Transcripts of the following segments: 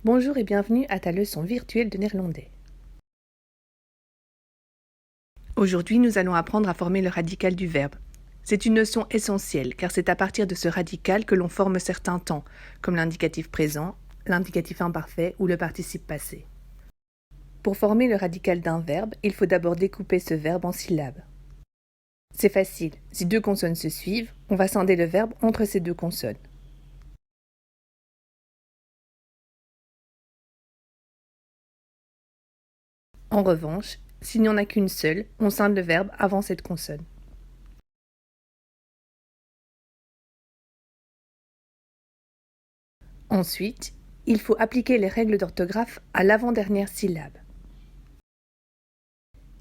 Bonjour et bienvenue à ta leçon virtuelle de néerlandais. Aujourd'hui, nous allons apprendre à former le radical du verbe. C'est une notion essentielle car c'est à partir de ce radical que l'on forme certains temps, comme l'indicatif présent, l'indicatif imparfait ou le participe passé. Pour former le radical d'un verbe, il faut d'abord découper ce verbe en syllabes. C'est facile, si deux consonnes se suivent, on va scinder le verbe entre ces deux consonnes. En revanche, s'il n'y en a qu'une seule, on scinde le verbe avant cette consonne. Ensuite, il faut appliquer les règles d'orthographe à l'avant-dernière syllabe.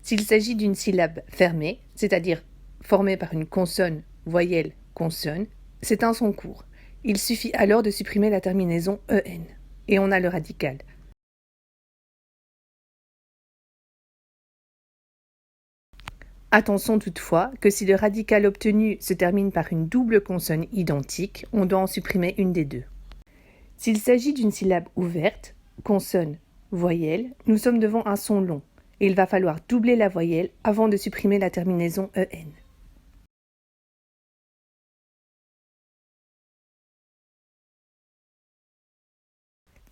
S'il s'agit d'une syllabe fermée, c'est-à-dire formée par une consonne, voyelle, consonne, c'est un son court. Il suffit alors de supprimer la terminaison en, et on a le radical. Attention toutefois que si le radical obtenu se termine par une double consonne identique, on doit en supprimer une des deux. S'il s'agit d'une syllabe ouverte, consonne, voyelle, nous sommes devant un son long, et il va falloir doubler la voyelle avant de supprimer la terminaison en.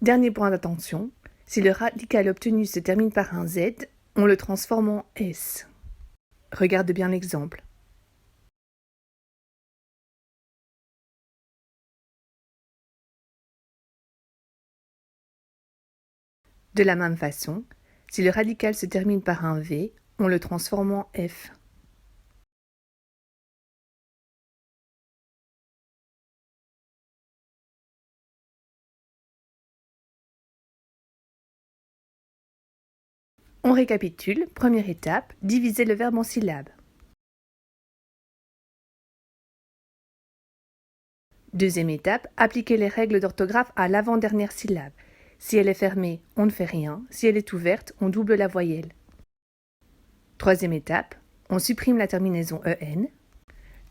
Dernier point d'attention, si le radical obtenu se termine par un Z, on le transforme en S. Regarde bien l'exemple. De la même façon, si le radical se termine par un V, on le transforme en F. On récapitule, première étape, diviser le verbe en syllabes. Deuxième étape, appliquer les règles d'orthographe à l'avant-dernière syllabe. Si elle est fermée, on ne fait rien. Si elle est ouverte, on double la voyelle. Troisième étape, on supprime la terminaison en.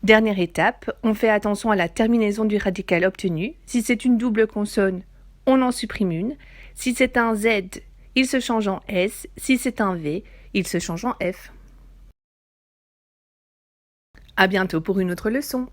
Dernière étape, on fait attention à la terminaison du radical obtenu. Si c'est une double consonne, on en supprime une. Si c'est un Z, il se change en S. Si c'est un V, il se change en F. À bientôt pour une autre leçon.